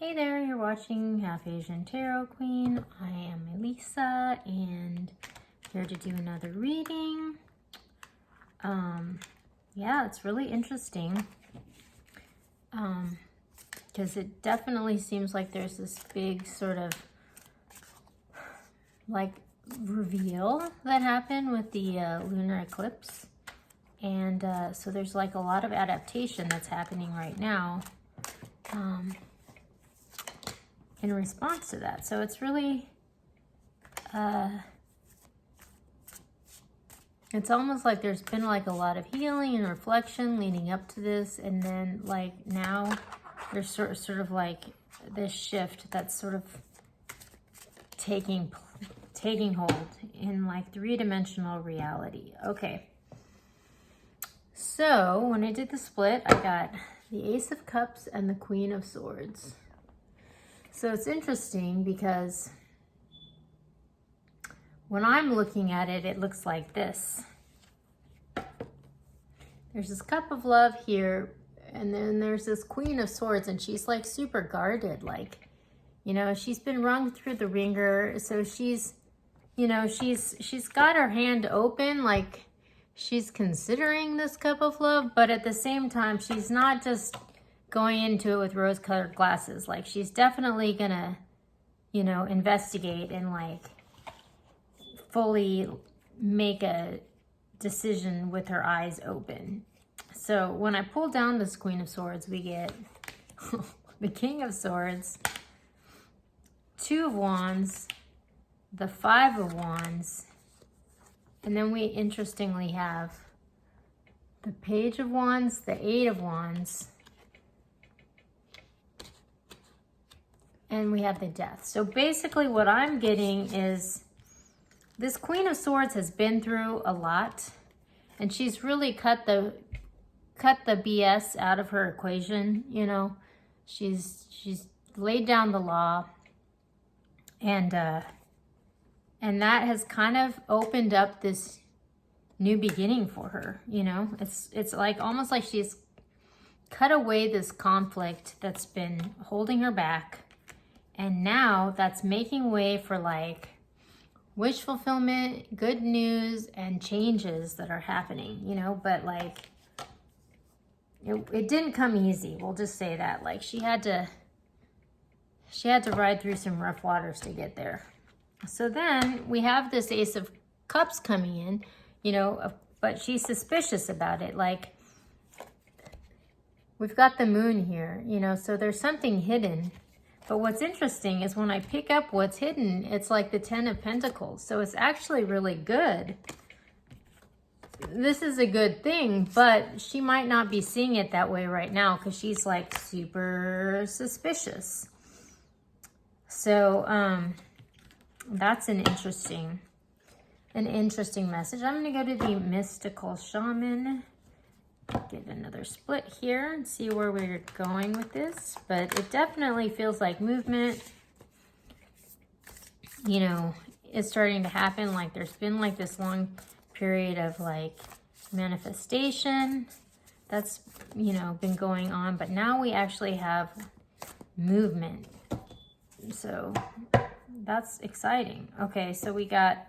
Hey there, you're watching Half Asian Tarot Queen. I am Elisa and here to do another reading. Yeah, it's really interesting because it definitely seems like there's this big sort of like reveal that happened with the lunar eclipse. And so there's like a lot of adaptation that's happening right now. In response to that. So it's really, it's almost like there's been like a lot of healing and reflection leading up to this. And then like now there's sort of like this shift that's sort of taking hold in like three-dimensional reality. Okay. So when I did the split, I got the Ace of Cups and the Queen of Swords. So it's interesting because when I'm looking at it, it looks like this. There's this cup of love here, and then there's this Queen of Swords, and she's like super guarded, like, you know, she's been wrung through the ringer. So she's, you know, she's got her hand open, like she's considering this cup of love, but at the same time, she's not just going into it with rose-colored glasses. Like she's definitely gonna, you know, investigate and like fully make a decision with her eyes open. So when I pull down this Queen of Swords, we get the King of Swords, Two of Wands, the Five of Wands, and then we interestingly have the Page of Wands, the Eight of Wands, and we have the Death. So basically what I'm getting is this Queen of Swords has been through a lot, and she's really cut the BS out of her equation, you know. She's laid down the law, and that has kind of opened up this new beginning for her, you know. It's like almost like she's cut away this conflict that's been holding her back. And now that's making way for like wish fulfillment, good news, and changes that are happening, you know. But like, it didn't come easy. We'll just say that. Like she had to ride through some rough waters to get there. So then we have this Ace of Cups coming in, you know, but she's suspicious about it. Like we've got the Moon here, you know, so there's something hidden. But what's interesting is when I pick up what's hidden, it's like the Ten of Pentacles. So it's actually really good. This is a good thing, but she might not be seeing it that way right now because she's like super suspicious. So that's an interesting message. I'm going to go to the Mystical Shaman. Get another split here and see where we're going with this, but it definitely feels like movement, you know, is starting to happen. Like there's been like this long period of like manifestation that's, you know, been going on, but now we actually have movement, so that's exciting. Okay, so we got,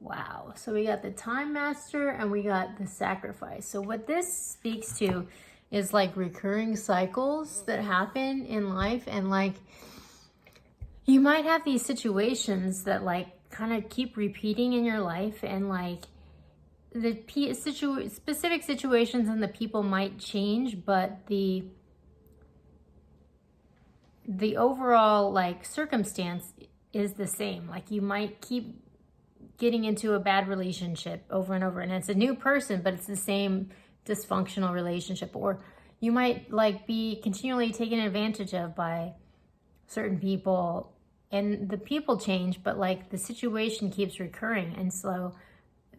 wow. So we got the Time Master and we got the Sacrifice. So what this speaks to is like recurring cycles that happen in life. And like, you might have these situations that like kind of keep repeating in your life, and like the specific situations and the people might change, but the overall like circumstance is the same. Like you might keep getting into a bad relationship over and over, and it's a new person, but it's the same dysfunctional relationship. Or you might like be continually taken advantage of by certain people, and the people change, but like the situation keeps recurring. And so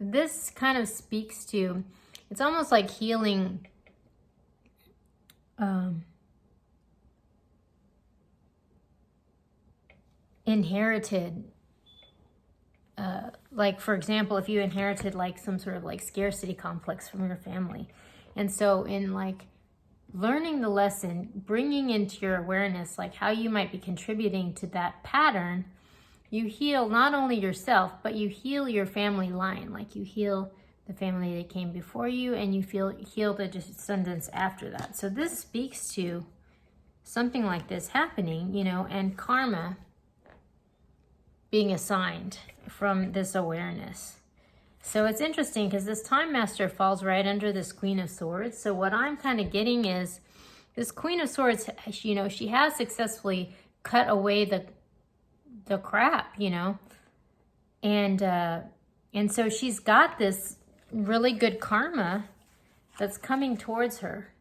this kind of speaks to, it's almost like healing inherited, like for example, if you inherited like some sort of like scarcity complex from your family, and so in like learning the lesson, bringing into your awareness like how you might be contributing to that pattern, you heal not only yourself, but you heal your family line. Like you heal the family that came before you, and you heal the descendants after that. So this speaks to something like this happening, you know, and karma being assigned from this awareness. So it's interesting because this Time Master falls right under this Queen of Swords. So what I'm kind of getting is this Queen of Swords, you know, she has successfully cut away the crap, you know, and so she's got this really good karma that's coming towards her.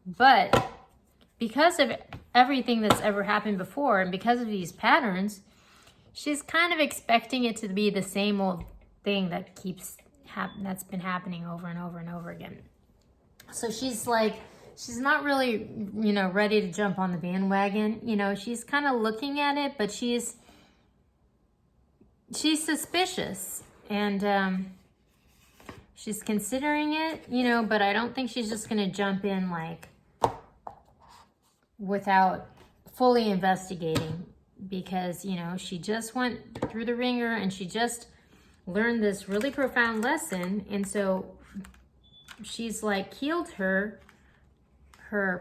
But because of everything that's ever happened before, and because of these patterns, she's kind of expecting it to be the same old thing that that's been happening over and over and over again. So she's like, she's not really, you know, ready to jump on the bandwagon. You know, she's kind of looking at it, but she's suspicious, and she's considering it, you know, but I don't think she's just gonna jump in like without fully investigating, because, you know, she just went through the ringer and she just learned this really profound lesson, and so she's like healed her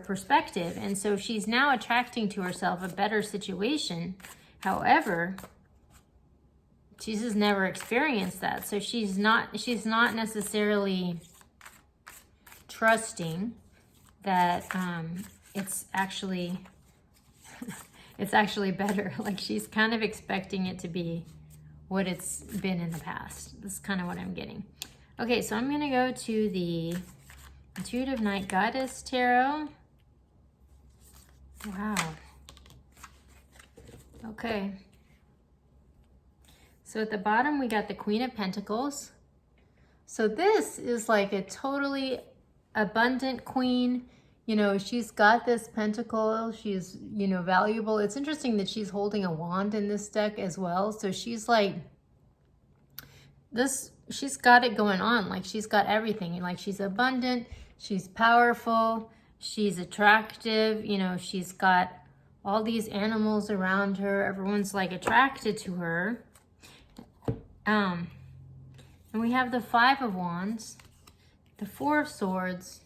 perspective, and so she's now attracting to herself a better situation. However, she's just never experienced that, so she's not necessarily trusting that it's actually better. Like she's kind of expecting it to be what it's been in the past. This is kind of what I'm getting. Okay, so I'm gonna go to the Intuitive Night Goddess Tarot. Wow. Okay. So at the bottom we got the Queen of Pentacles. So this is like a totally abundant queen. You know, she's got this pentacle. She's, you know, valuable. It's interesting that she's holding a wand in this deck as well. So she's like this, she's got it going on. Like she's got everything. Like she's abundant, she's powerful, she's attractive, you know, she's got all these animals around her. Everyone's like attracted to her. And we have the Five of Wands, the Four of Swords,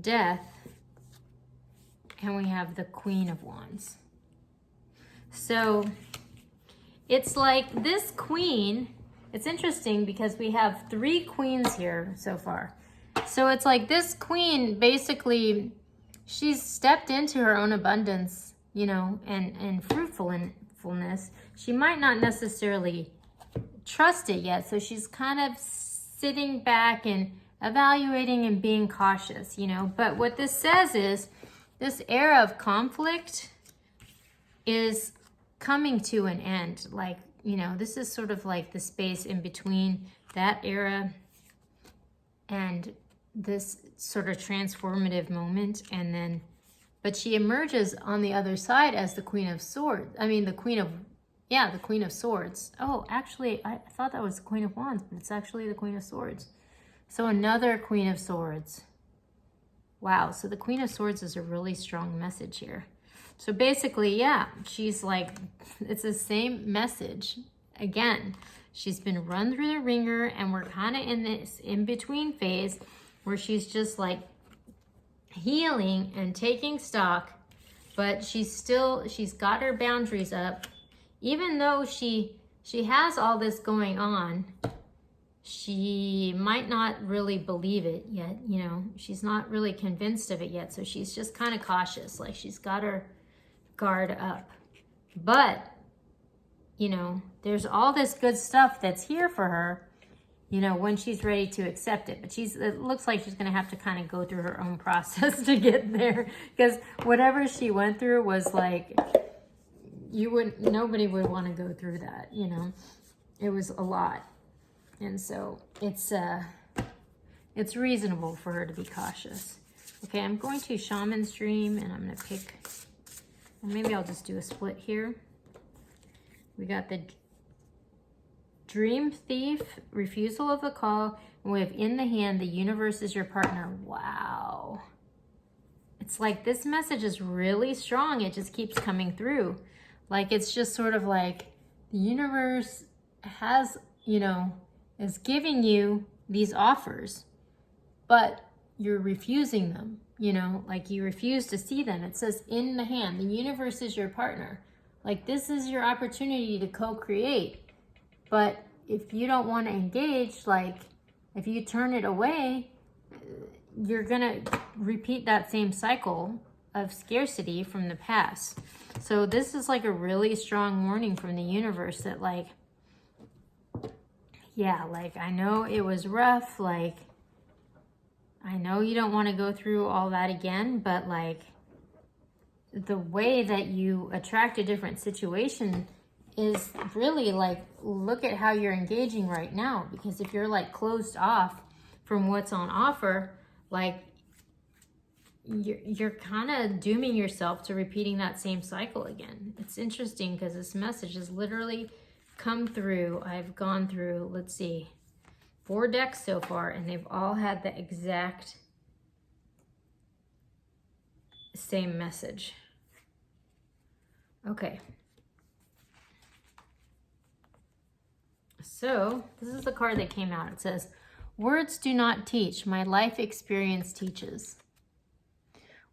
Death, and we have the Queen of Wands. So it's like this queen, it's interesting because we have 3 queens here so far. So it's like this queen, basically, she's stepped into her own abundance, you know, and fruitfulness. She might not necessarily trust it yet, so she's kind of sitting back and evaluating and being cautious, you know. But what this says is this era of conflict is coming to an end. Like, you know, this is sort of like the space in between that era and this sort of transformative moment. And then, but she emerges on the other side as the Queen of Swords. I mean, the Queen of Swords. Oh, actually, I thought that was the Queen of Wands, but it's actually the Queen of Swords. So another Queen of Swords. Wow, so the Queen of Swords is a really strong message here. So basically, yeah, she's like, it's the same message. Again, she's been run through the ringer, and we're kind of in this in-between phase where she's just like healing and taking stock, but she's got her boundaries up. Even though she has all this going on, she might not really believe it yet, you know. She's not really convinced of it yet, so she's just kind of cautious, like she's got her guard up. But, you know, there's all this good stuff that's here for her, you know, when she's ready to accept it. But it looks like she's going to have to kind of go through her own process to get there, because whatever she went through was like, nobody would want to go through that, you know. It was a lot. And so it's reasonable for her to be cautious. Okay, I'm going to Shaman's Dream, and I'm going to pick, or maybe I'll just do a split here. We got the Dream Thief, Refusal of the Call, and we have in the hand, the universe is your partner. Wow. it's like this message is really strong. It just keeps coming through. Like, it's just sort of like the universe has, you know, is giving you these offers, but you're refusing them, you know, like you refuse to see them. It says in the hand, the universe is your partner. Like, this is your opportunity to co-create. But if you don't want to engage, like if you turn it away, you're going to repeat that same cycle of scarcity from the past. So this is like a really strong warning from the universe that, like, yeah, like, I know it was rough. Like, I know you don't want to go through all that again, but like the way that you attract a different situation is really like, look at how you're engaging right now. Because if you're like closed off from what's on offer, like you're kind of dooming yourself to repeating that same cycle again. It's interesting because this message has literally come through. I've gone through, let's see, 4 decks so far, and they've all had the exact same message. Okay. So this is the card that came out. It says, words do not teach, my life experience teaches.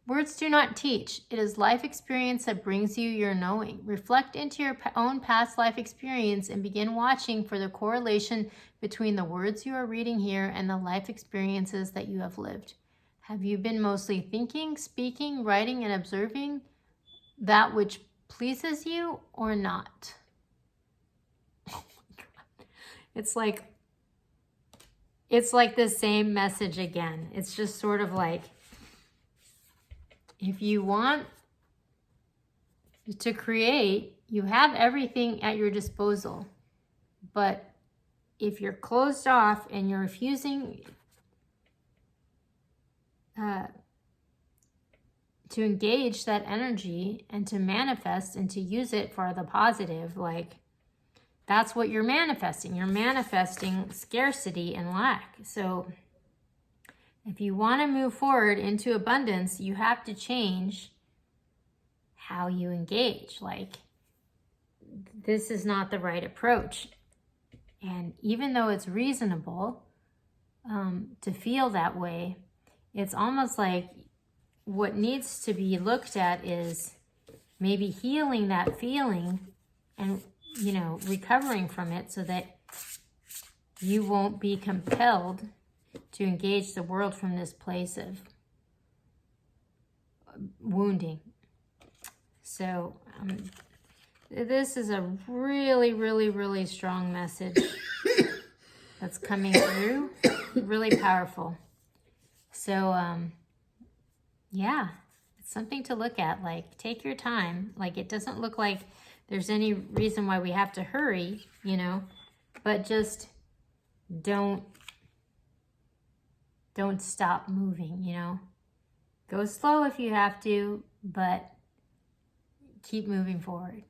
Words do not teach. It is life experience that brings you your knowing. Reflect into your own past life experience and begin watching for the correlation between the words you are reading here and the life experiences that you have lived. Have you been mostly thinking, speaking, writing, and observing that which pleases you or not? Oh my God. It's like the same message again. It's just sort of like, if you want to create, you have everything at your disposal. But if you're closed off and you're refusing to engage that energy and to manifest and to use it for the positive, like, that's what you're manifesting. You're manifesting scarcity and lack. So if you want to move forward into abundance, you have to change how you engage. Like, this is not the right approach. And even though it's reasonable to feel that way, it's almost like what needs to be looked at is maybe healing that feeling and, you know, recovering from it so that you won't be compelled to engage the world from this place of wounding. So this is a really, really, really strong message that's coming through. Really powerful. So yeah, it's something to look at. Like, take your time. Like, it doesn't look like there's any reason why we have to hurry, you know, but just don't stop moving, you know. Go slow if you have to, but keep moving forward.